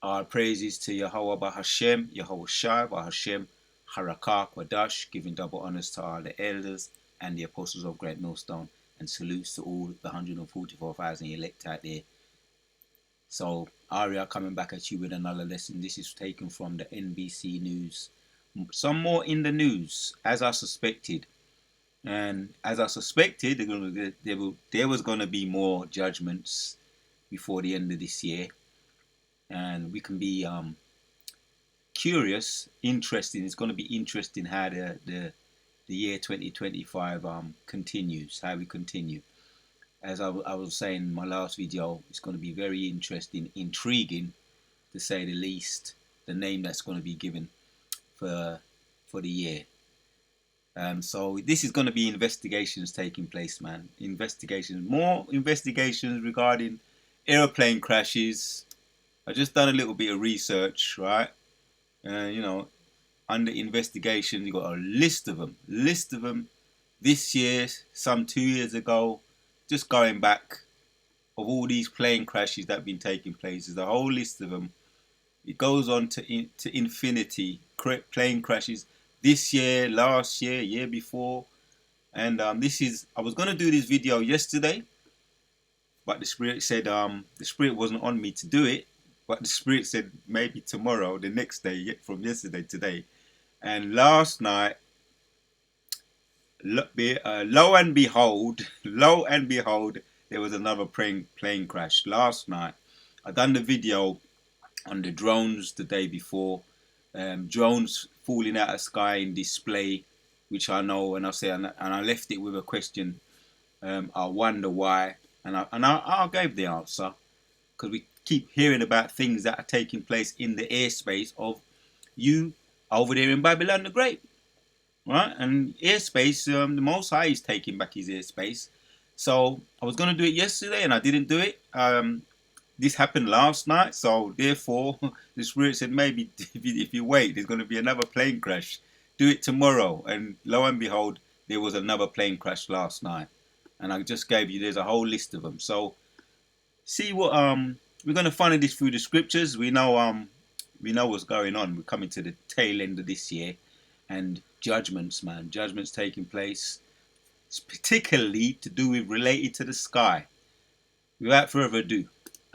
Our praises to Yahweh Bahashem, Yahweh Shai Bahashem, Harakah Kwadash, giving double honors to all the elders and the apostles of Great Millstone, and salutes to all the 144,000 elect out there. So, Aria coming back at you with another lesson. This is taken from the NBC News. Some more in the news, as I suspected. And as I suspected, there was going to be more judgments before the end of this year. And we can be curious, interesting. It's going to be interesting how the year 2025 continues, how we continue. As I was saying in my last video, it's going to be very interesting, intriguing, to say the least, the name that's going to be given for the year. So this is going to be investigations taking place, man. More investigations regarding airplane crashes. I just done a little bit of research, right? Under investigation, you got a list of them this year, some 2 years ago, just going back, of all these plane crashes that have been taking place. There's a whole list of them. It goes on to infinity. Plane crashes this year, last year, year before. And I was going to do this video yesterday, but the Spirit said the Spirit wasn't on me to do it. But the Spirit said maybe tomorrow, the next day, from yesterday, today. And last night, lo and behold, there was another plane crash last night. I done the video on the drones the day before. Drones falling out of sky in display, which I know, and I left it with a question. I wonder why, and I gave the answer, because we keep hearing about things that are taking place in the airspace of you over there in Babylon the Great, right? And airspace, the Most High is taking back his airspace. So I was going to do it yesterday and I didn't do it. This happened last night, so therefore the Spirit said maybe if you wait, there's going to be another plane crash. Do it tomorrow. And lo and behold, there was another plane crash last night. And I just gave you, there's a whole list of them. So see what we're going to find this through the scriptures. We know what's going on. We're coming to the tail end of this year, and judgments, man, judgments taking place. It's particularly to do with related to the sky. Without further ado.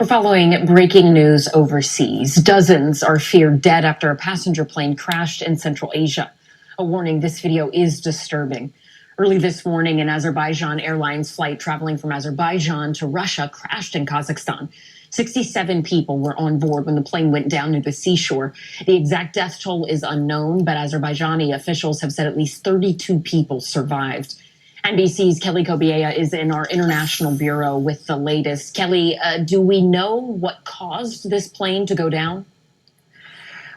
Following breaking news overseas, dozens are feared dead after a passenger plane crashed in Central Asia. A warning, this video is disturbing. Early this morning, an Azerbaijan Airlines flight traveling from Azerbaijan to Russia crashed in Kazakhstan. 67 people were on board when the plane went down near the seashore. The exact death toll is unknown, but Azerbaijani officials have said at least 32 people survived. NBC's Kelly Kobiea is in our international bureau with the latest. Kelly, do we know what caused this plane to go down?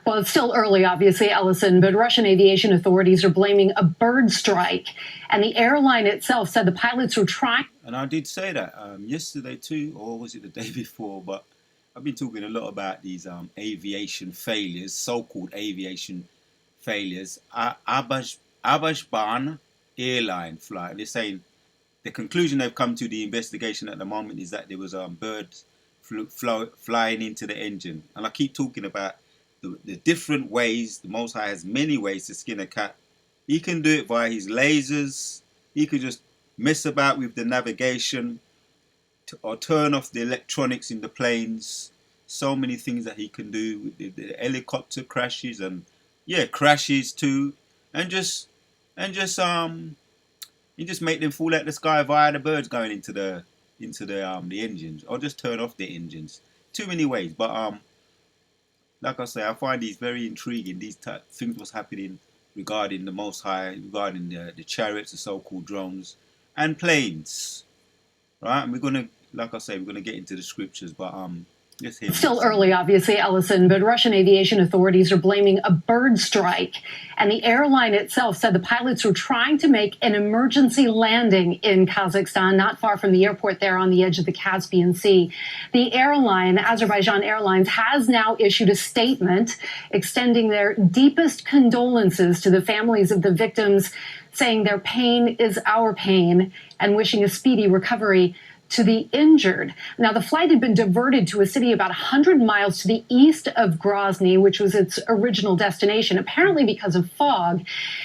Well, it's still early, obviously, Ellison, but Russian aviation authorities are blaming a bird strike. And the airline itself said the pilots were trying. And I did say that yesterday too, or was it the day before? But I've been talking a lot about these aviation failures, so-called aviation failures. Azerbaijan Airline flight. They're saying the conclusion they've come to the investigation at the moment is that there was birds flying into the engine. And I keep talking about the different ways. The Most High has many ways to skin a cat. He can do it via his lasers. He could just mess about with the navigation or turn off the electronics in the planes. So many things that he can do with the helicopter crashes and crashes too, and just make them fall out the sky via the birds going into the engines, or just turn off the engines. Too many ways, but like I say, I find these very intriguing. These things what's happening regarding the Most High, regarding the chariots, the so-called drones, and planes, right? And we're gonna, like I say, we're gonna get into the scriptures, but Still early, obviously, Ellison, but Russian aviation authorities are blaming a bird strike. And the airline itself said the pilots were trying to make an emergency landing in Kazakhstan, not far from the airport there on the edge of the Caspian Sea. The airline, Azerbaijan Airlines, has now issued a statement extending their deepest condolences to the families of the victims, saying their pain is our pain and wishing a speedy recovery to the injured. Now, the flight had been diverted to a city about 100 miles to the east of Grozny, which was its original destination, apparently because of fog.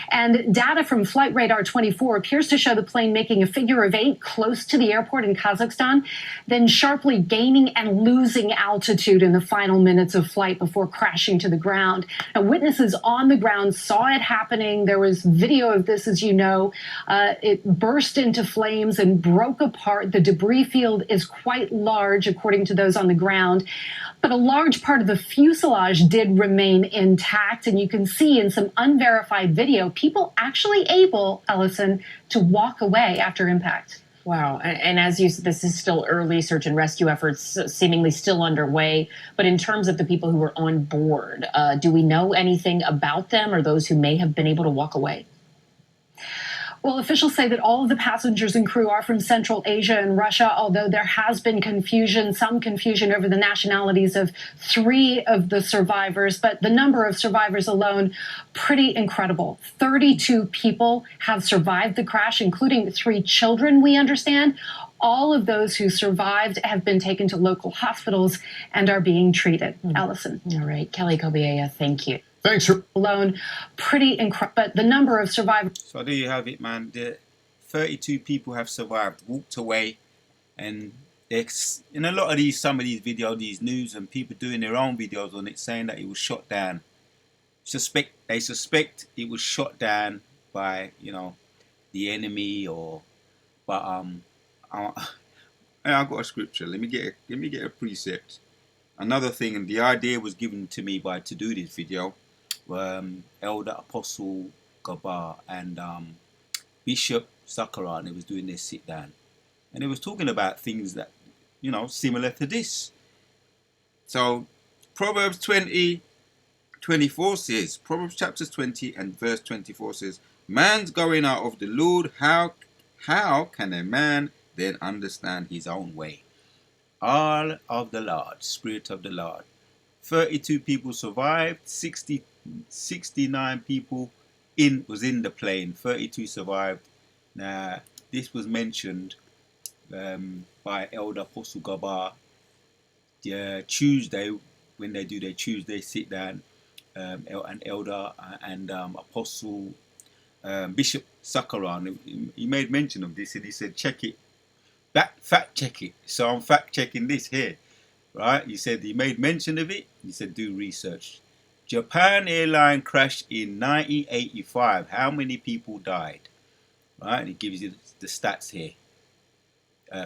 And data from Flight Radar 24 appears to show the plane making a figure of 8 close to the airport in Kazakhstan, then sharply gaining and losing altitude in the final minutes of flight before crashing to the ground. Now, witnesses on the ground saw it happening. There was video of this, as you know. It burst into flames and broke apart. The debris field is quite large, according to those on the ground. But a large part of the fuselage did remain intact. And you can see in some unverified video, people actually able, Ellison, to walk away after impact. Wow. And as you said, this is still early. Search and rescue efforts seemingly still underway. But in terms of the people who were on board, do we know anything about them or those who may have been able to walk away? Well, officials say that all of the passengers and crew are from Central Asia and Russia, although there has been some confusion over the nationalities of 3 of the survivors. But the number of survivors alone, pretty incredible. 32 people have survived the crash, including 3 children, we understand. All of those who survived have been taken to local hospitals and are being treated. Allison. All right. Kelly Kobiea, thank you. Thanks. Alone, pretty incredible. But the number of survivors. So there you have it, man. 32 people have survived, walked away, and in a lot of some of these videos, these news, and people doing their own videos on it, saying that it was shot down. They suspect it was shot down by the enemy, but I've got a scripture. Let me get a precept. Another thing, and the idea was given to me to do this video. Elder Apostle Gabar and Bishop Sakharan, they was doing their sit down, and they was talking about things that similar to this. So Proverbs 20:24 says, Proverbs chapter 20 and verse 24 says, man's going out of the Lord, how can a man then understand his own way? All of the Lord, Spirit of the Lord. 32 people survived, 69 people was in the plane, 32 survived. Now, this was mentioned by Elder Apostle Gabar Tuesday, when they do their Tuesday sit down, and Elder and Apostle Bishop Sakharan, he made mention of this, and he said, check it, fact check it. So I'm fact checking this here. Right, he said he made mention of it. He said do research. Japan Airlines crashed in 1985. How many people died? Right, and he gives you the stats here.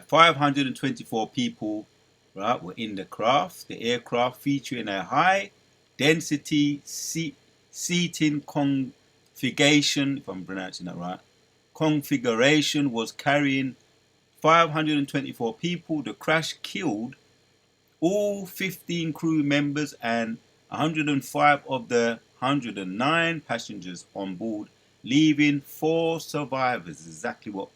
524 people, right, were in the craft. The aircraft featuring a high density seating configuration, if I'm pronouncing that right, configuration, was carrying 524 people. The crash killed all 15 crew members and 105 of the 109 passengers on board, leaving 4 survivors. Exactly what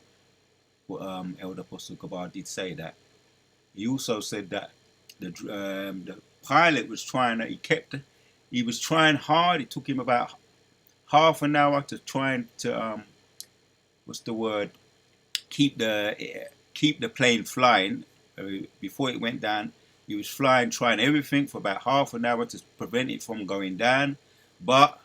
Elder Apostle Gabar did say that. He also said that the pilot was he was trying hard. It took him about half an hour to try to keep the plane flying before it went down. He was trying everything for about half an hour to prevent it from going down. But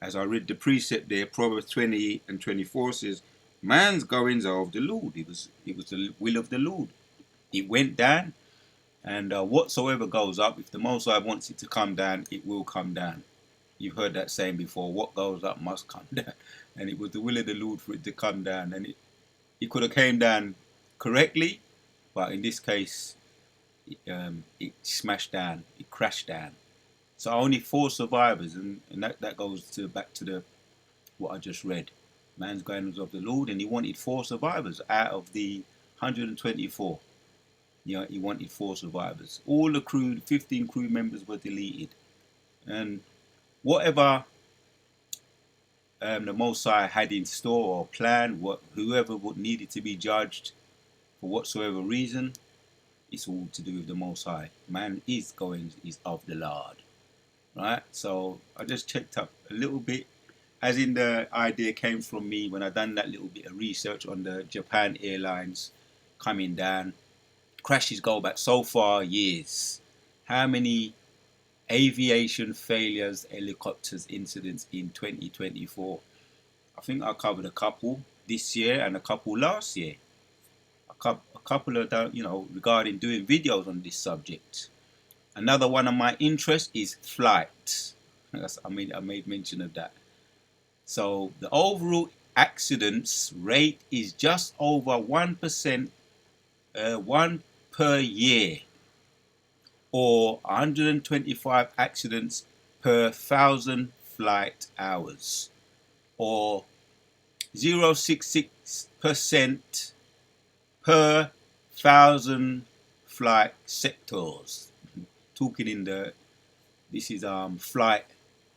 as I read the precept there, Proverbs 20 and 24 says, man's goings are of the Lord. It was the will of the Lord. It went down, and whatsoever goes up, if the Most High wants it to come down, it will come down. You've heard that saying before, what goes up must come down. And it was the will of the Lord for it to come down. And it could have came down correctly, but in this case, it smashed down, it crashed down. So only 4 survivors, and that goes back to what I just read. Man's goings of the Lord, and he wanted 4 survivors out of the 124. He wanted 4 survivors. All the crew, 15 crew members, were deleted. And whatever the Most High had in store or planned, whoever needed to be judged for whatsoever reason, it's all to do with the Most High. Man is of the Lord. Right? So I just checked up a little bit, as in the idea came from me when I done that little bit of research on the Japan Airlines coming down. Crashes go back so far years. How many aviation failures, helicopters incidents in 2024? I think I covered a couple this year and a couple last year. A couple of regarding doing videos on this subject. Another one of my interests is flight. I made mention of that. So the overall accidents rate is just over 1%, one per year, or 125 accidents per 1,000 flight hours, or 0.66% per 1,000 flight sectors. Talking in this is flight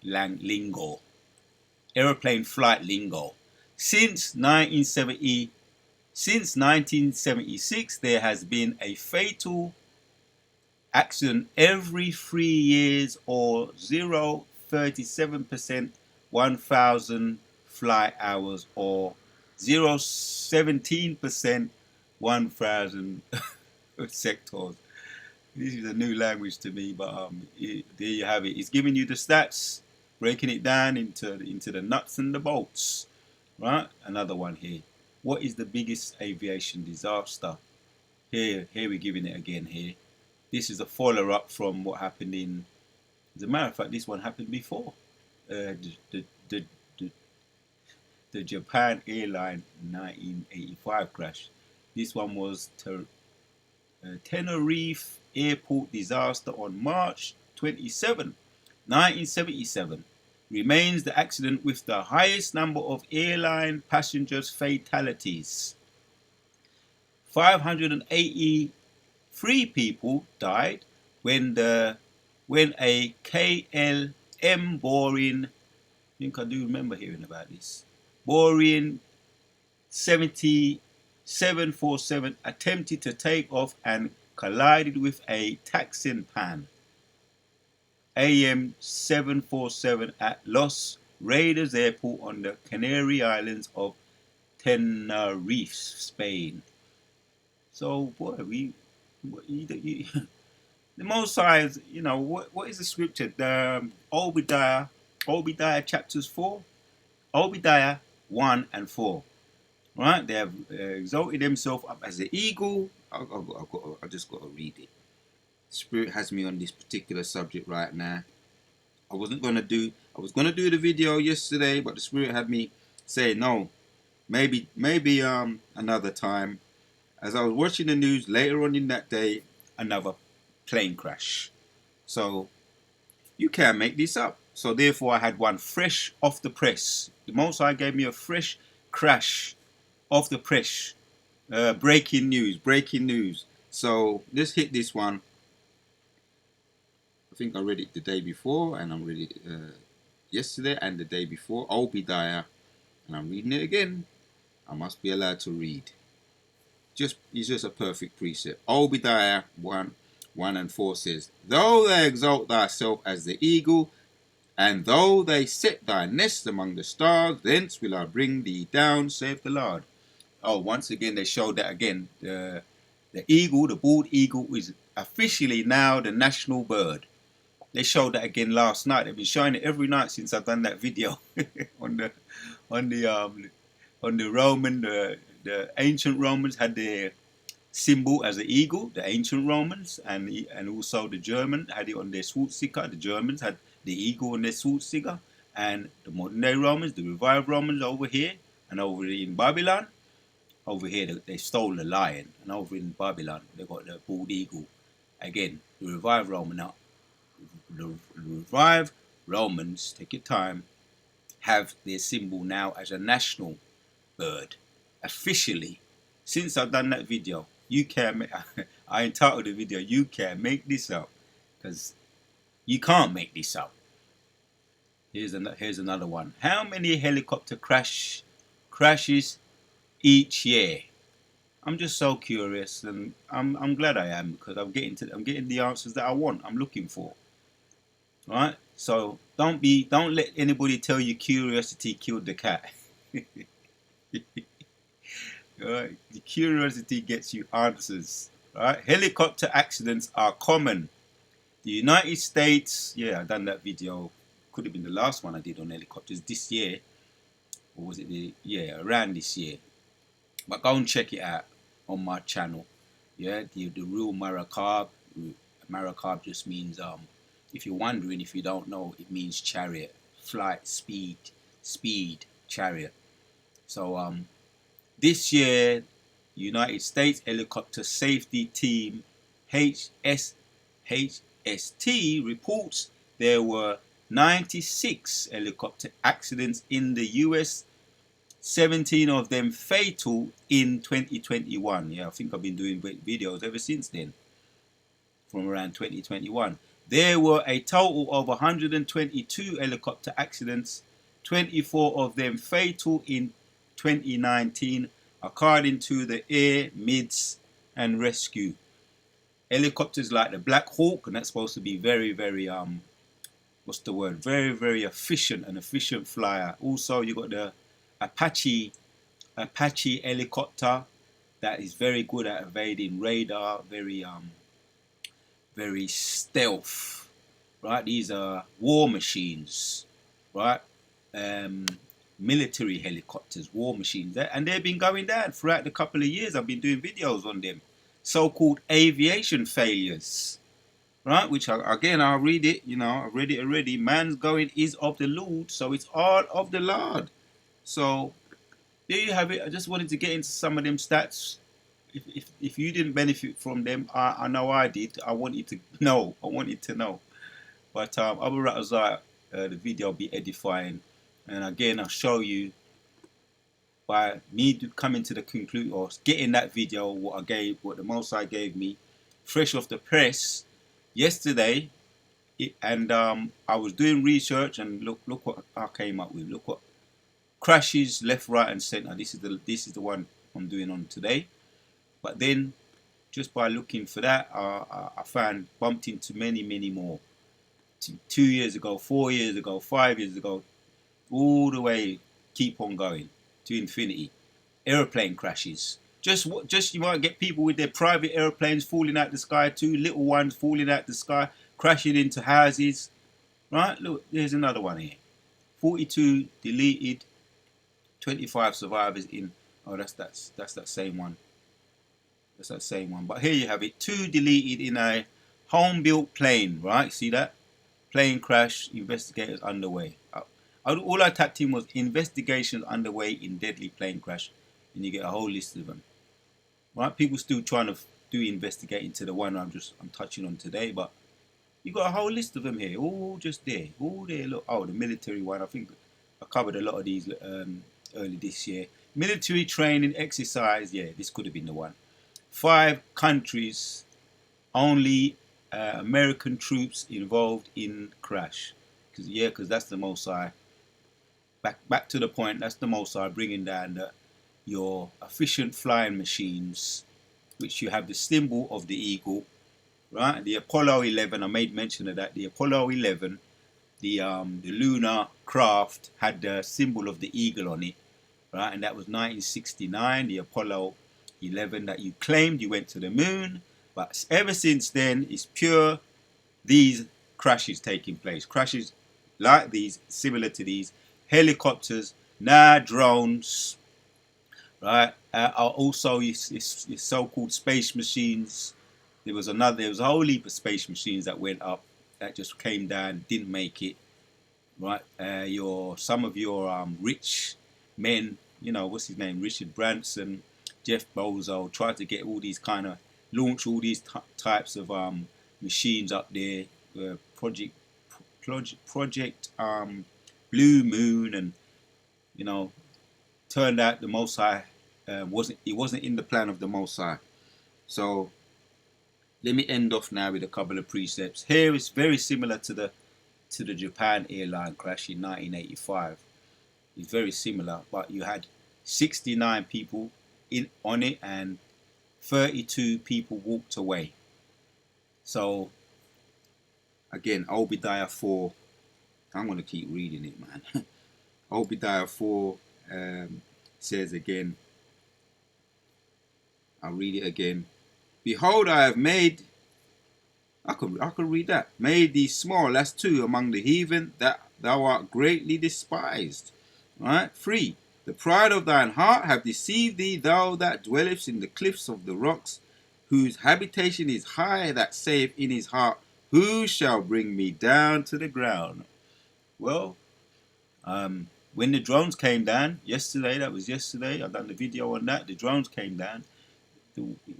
lingo, aeroplane flight lingo. Since 1976, there has been a fatal accident every 3 years, or 0.37% 1,000 flight hours, or 0.17% 1,000 sectors. This is a new language to me, but there you have it. It's giving you the stats, breaking it down into the nuts and the bolts. Right? Another one here. What is the biggest aviation disaster? Here we're giving it again here. This is a follow-up from what happened in, as a matter of fact, this one happened before. The Japan Airlines 1985 crash. This one was Tenerife Airport disaster on March 27, 1977. Remains the accident with the highest number of airline passengers fatalities. 583 people died when a KLM Boeing, I think I do remember hearing about this, Boeing 747 attempted to take off and collided with a taxi pan, AM 747, at Los Raiders Airport on the Canary Islands of Tenerife, Spain. So, boy, the Most High, what is the scripture? The Obadiah chapters 4, Obadiah 1 and 4. Right? They have exalted themselves up as the eagle. I just got to read it. Spirit has me on this particular subject right now. I was going to do the video yesterday, but the Spirit had me say no, maybe another time. As I was watching the news later on in that day, another plane crash. So you can't make this up. So therefore I had one fresh off the press. The Most High gave me a fresh crash off the press. Breaking news. So let's hit this one. I think I read it the day before, and I read it yesterday and the day before. Obadiah, and I'm reading it again. I must be allowed to read. It's just a perfect precept. Obadiah 1 and 4 says, "Though they exalt thyself as the eagle, and though they set thy nest among the stars, thence will I bring thee down, saith the Lord." Oh, once again they showed that again. The eagle, the bald eagle, is officially now the national bird. They showed that again last night. They've been showing it every night since I've done that video on the Roman. The ancient Romans had their symbol as an eagle. The ancient Romans, and also the German had it on their swastika. The Germans had the eagle on their swastika, and the modern day Romans, the revived Romans over here and over in Babylon. Over here they stole the lion, and over in Babylon they got the bald eagle. Again, the revived Romans, take your time, have their symbol now as a national bird, officially. Since I've done that video, you can I entitled the video, "You Can Make This Up," because you can't make this up. Here's another one. How many helicopter crashes each year? I'm just so curious, and I'm glad I am, because I'm getting the answers that I want. I'm looking for. Right? So don't let anybody tell you curiosity killed the cat. The curiosity gets you answers. Right? Helicopter accidents are common. The United States, yeah, I done that video. Could have been the last one I did on helicopters this year, or was it around this year? But go and check it out on my channel. Yeah, the real Marakab. Marakab just means if you're wondering, if you don't know, it means chariot, flight, speed, chariot. So this year, United States Helicopter Safety Team HSHST reports there were 96 helicopter accidents in the US, 17 of them fatal in 2021. Yeah, I think I've been doing videos ever since then, from around 2021. There were a total of 122 helicopter accidents, 24 of them fatal in 2019, according to the Air, Mids and Rescue. Helicopters like the Black Hawk, and that's supposed to be very, very very, very efficient flyer. Also, you got the Apache helicopter that is very good at evading radar, very stealth, right? These are war machines, right? Military helicopters, war machines, and they've been going down throughout the couple of years. I've been doing videos on them, so-called aviation failures, right? Which again, I'll read it. I read it already. Man's going is of the Lord, so it's all of the Lord. So there you have it. I just wanted to get into some of them stats. If you didn't benefit from them, I know I did. I wanted to know. But Abu Ratazar, the video will be edifying. And again, I'll show you by me coming to the conclusion, or getting that video, what the Most High gave me, fresh off the press yesterday. And I was doing research, and look what I came up with. Look what crashes left, right, and center. This is the one I'm doing on today. But then, just by looking for that, I found bumped into many more. 2 years ago, 4 years ago, 5 years ago, all the way, keep on going to infinity. Airplane crashes. Just you might get people with their private airplanes falling out the sky too, little ones falling out the sky, crashing into houses. Right? Look, there's another one here. 42 deleted, 25 survivors in. Oh, that's that same one. That's that same one. But here you have it. 2 deleted in a home-built plane. Right? See that? Plane crash. Investigators underway. All I tapped in was investigations underway in deadly plane crash, and you get a whole list of them. Right? People still trying to do investigating to the one I'm touching on today, but you got a whole list of them here, all just there, all there. Look, oh, the military one. I think I covered a lot of these early this year. Military training exercise. Yeah, this could have been the one. 5 countries, only American troops involved in crash. Because that's the Most High. Back to the point. That's the Most High bringing down your efficient flying machines, which you have the symbol of the eagle, right? The Apollo 11. I made mention of that. The Apollo 11, the lunar craft had the symbol of the eagle on it, right? And that was 1969. The Apollo 11 that you claimed you went to the moon, but ever since then it's pure these crashes taking place. Crashes like these, similar to these, helicopters, now drones, right? Are also your so-called space machines. There was a whole heap of space machines that went up that just came down, didn't make it, right? Some of your rich men, what's his name, Richard Branson, Jeff Bezos, tried to get all these launch all these types of machines up there, project Blue Moon, and turned out the Most High wasn't in the plan of the Most High. So let me end off now with a couple of precepts. Here it's very similar to the Japan airline crash in 1985. It's very similar, but you had 69 people on it and 32 people walked away. So again, Obadiah 4. I'm going to keep reading it, man. Obadiah 4 says again, I'll read it again. Behold, I have made, I could read that. Made thee small, that's two, among the heathen, that thou art greatly despised. Right? 3. The pride of thine heart have deceived thee, thou that dwellest in the cliffs of the rocks, whose habitation is high, that saith in his heart, who shall bring me down to the ground? Well, when the drones came down yesterday, that was yesterday, I've done the video on that, the drones came down.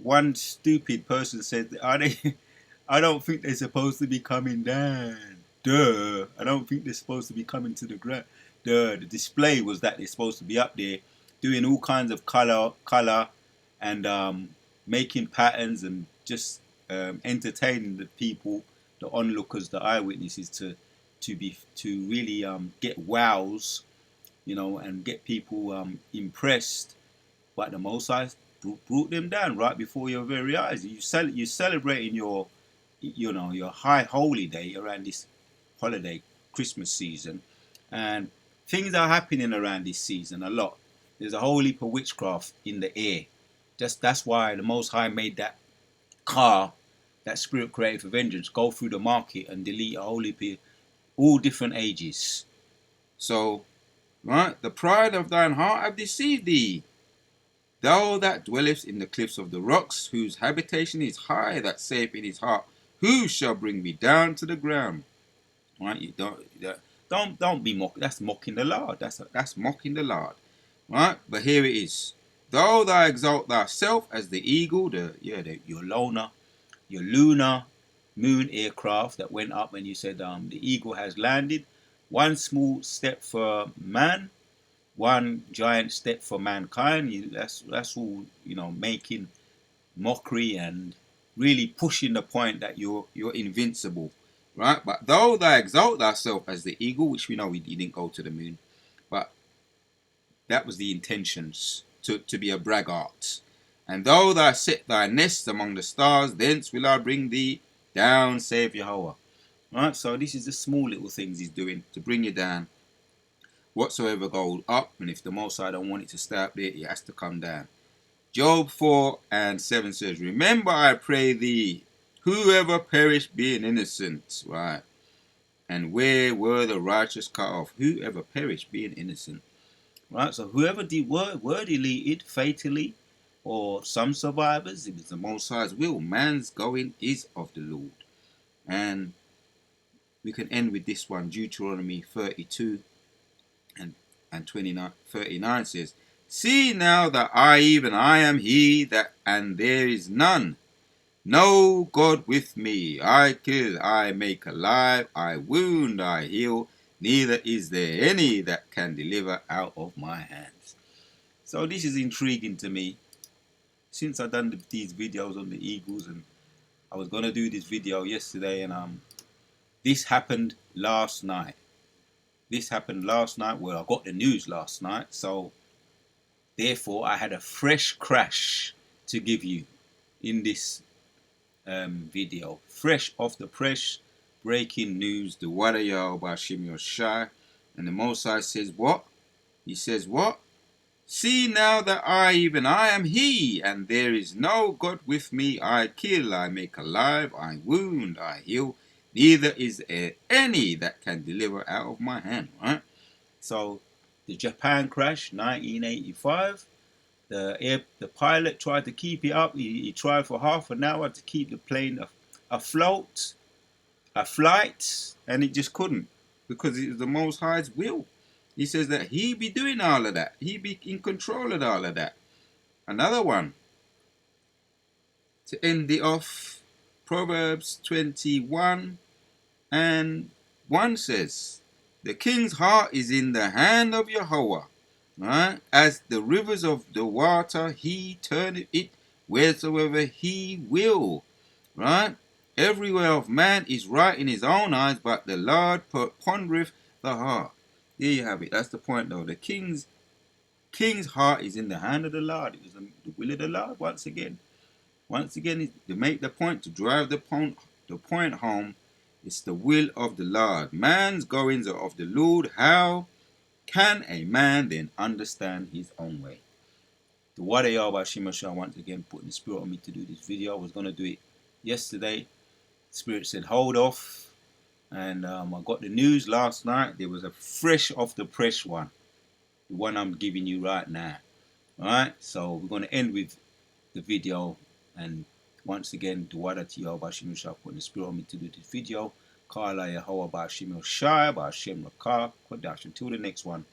One stupid person said, "Are they? I don't think they're supposed to be coming down. Duh! I don't think they're supposed to be coming to the ground. Duh! The display was that they're supposed to be up there, doing all kinds of color, and making patterns and just entertaining the people, the onlookers, the eyewitnesses to really get wows, and get people impressed. But the Most High brought them down right before your very eyes. You're celebrating your high holy day around this holiday, Christmas season, and things are happening around this season a lot. There's a whole heap of witchcraft in the air. That's why the Most High made that car, that spirit created for vengeance, go through the market and delete a whole heap of all different ages. So, right, the pride of thine heart have deceived thee. Thou that dwellest in the cliffs of the rocks, whose habitation is high, that saith in his heart, who shall bring me down to the ground? Right? You don't be mocking. That's mocking the Lord. That's mocking the Lord. Right? But here it is. Though thou exalt thyself as the eagle, your lunar moon aircraft that went up, and you said the eagle has landed. One small step for man, one giant step for mankind. That's all, making mockery and really pushing the point that you're invincible, right? But though thou exalt thyself as the eagle, which we know he didn't go to the moon, but that was the intentions, to be a braggart. And though thou set thy nest among the stars, thence will I bring thee down, saith Yahweh. Right? So this is the small little things he's doing to bring you down. Whatsoever goes up, and if the Most High don't want it to stay up there, it has to come down. Job 4:7 says, remember, I pray thee, whoever perished being innocent. Right. And where were the righteous cut off? Whoever perished being innocent. Right. So whoever were deleted fatally, or some survivors, it was the Most High's will. Man's going is of the Lord. And we can end with this one. Deuteronomy 32 and 39 says, see now that I, even I, am he, that and there is none. No God with me. I kill, I make alive, I wound, I heal. Neither is there any that can deliver out of my hands. So this is intriguing to me. Since I've done these videos on the eagles, and I was going to do this video yesterday, and this happened last night. Well, I got the news last night, so therefore I had a fresh crash to give you in this video. Fresh off the press, breaking news, the Wadayahu by Shimon Shai. And the Most High says what? He says what? See now that I, even I, am he, and there is no God with me. I kill, I make alive, I wound, I heal. Neither is there any that can deliver out of my hand. Right? So the Japan crash, 1985. The pilot tried to keep it up. He tried for half an hour to keep the plane afloat, a flight, and it just couldn't, because it was the Most High's will. He says that he be doing all of that. He be in control of all of that. Another one, to end it off, Proverbs 21 and 1 says, the king's heart is in the hand of Yahweh. Right? As the rivers of the water, he turneth it wheresoever he will. Right? Every way of man is right in his own eyes, but the Lord pondereth the heart. There you have it. That's the point, though. The king's heart is in the hand of the Lord. It was the will of the Lord once again. Once again, to make the point, to drive the point home, it's the will of the Lord. Man's goings are of the Lord. How can a man then understand his own way? The Wadayaba Shima Shah once again putting the spirit on me to do this video. I was going to do it yesterday. Spirit said hold off. And I got the news last night. There was a fresh off the press one. The one I'm giving you right now. Alright, so we're going to end with the video. And once again, the Wadati Bashim Shah putting the spirit on me to do this video. Kala Yahawa Bashim Shah Bashim Rakar Kodash. Until the next one,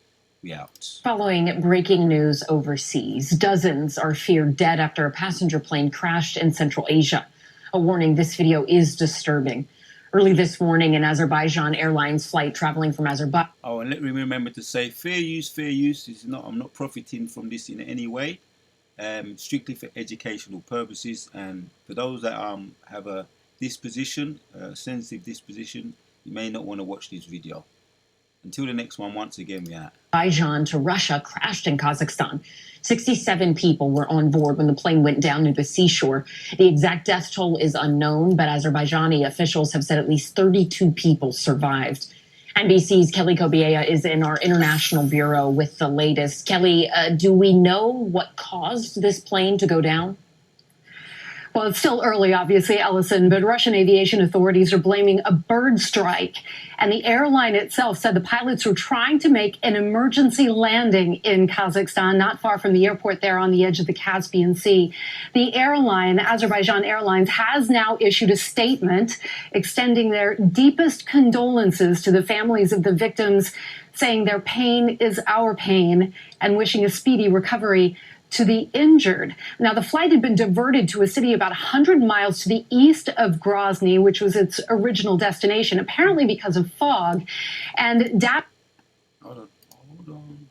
we out. Following breaking news overseas, dozens are feared dead after a passenger plane crashed in Central Asia. A warning, this video is disturbing. Early this morning, an Azerbaijan Airlines flight traveling from Azerbaijan. Oh, and let me remember to say fair use, fair use. This is not, I'm not profiting from this in any way. Strictly for educational purposes, and for those that have a disposition, sensitive disposition, you may not want to watch this video. Until the next one, once again, we are. Azerbaijan to Russia crashed in Kazakhstan. 67 people were on board when the plane went down near the seashore. The exact death toll is unknown, but Azerbaijani officials have said at least 32 people survived. NBC's Kelly Kobiea is in our international bureau with the latest. Kelly, do we know what caused this plane to go down? Well, it's still early, obviously, Ellison, but Russian aviation authorities are blaming a bird strike. And the airline itself said the pilots were trying to make an emergency landing in Kazakhstan, not far from the airport there on the edge of the Caspian Sea. The airline, Azerbaijan Airlines, has now issued a statement extending their deepest condolences to the families of the victims, saying their pain is our pain and wishing a speedy recovery to the injured. Now, the flight had been diverted to a city about 100 miles to the east of Grozny, which was its original destination, apparently because of fog. And Hold on.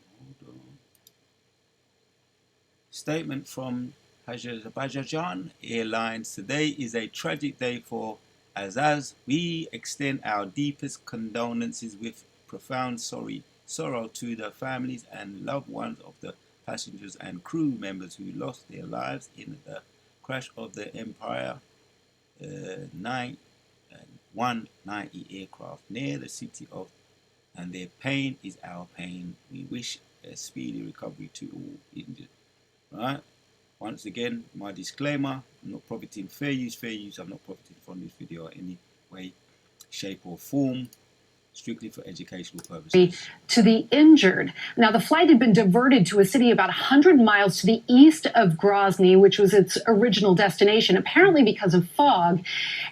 Statement from Azerbaijan Airlines. Today is a tragic day for Azaz. We extend our deepest condolences with profound sorrow to the families and loved ones of the passengers and crew members who lost their lives in the crash of the Empire 190 aircraft near the city of, and their pain is our pain. We wish a speedy recovery to all injured. Right? Once again, my disclaimer, I'm not profiting, fair use, I'm not profiting from this video in any way, shape or form. Strictly for educational purposes. To the injured. Now, the flight had been diverted to a city about 100 miles to the east of Grozny, which was its original destination, apparently because of fog.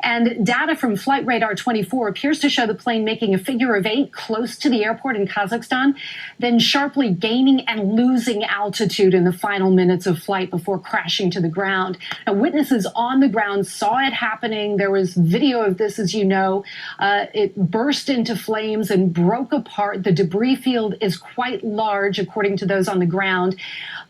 And data from Flight Radar 24 appears to show the plane making a figure of 8 close to the airport in Kazakhstan, then sharply gaining and losing altitude in the final minutes of flight before crashing to the ground. Now, witnesses on the ground saw it happening. There was video of this, as you know. It burst into flames and broke apart. The debris field is quite large, according to those on the ground.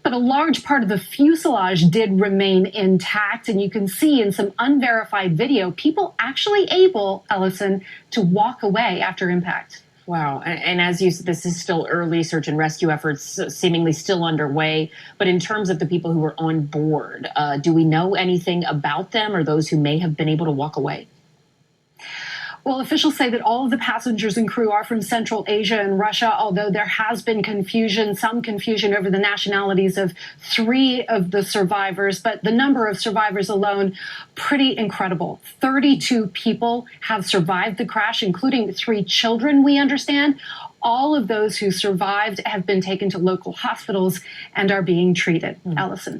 But a large part of the fuselage did remain intact. And you can see in some unverified video, people actually able, Ellison, to walk away after impact. Wow. And as you said, this is still early. Search and rescue efforts seemingly still underway. But in terms of the people who were on board, do we know anything about them or those who may have been able to walk away? Well, officials say that all of the passengers and crew are from Central Asia and Russia, although there has been some confusion over the nationalities of 3 of the survivors. But the number of survivors alone, pretty incredible. 32 people have survived the crash, including 3 children, we understand. All of those who survived have been taken to local hospitals and are being treated. Ellison.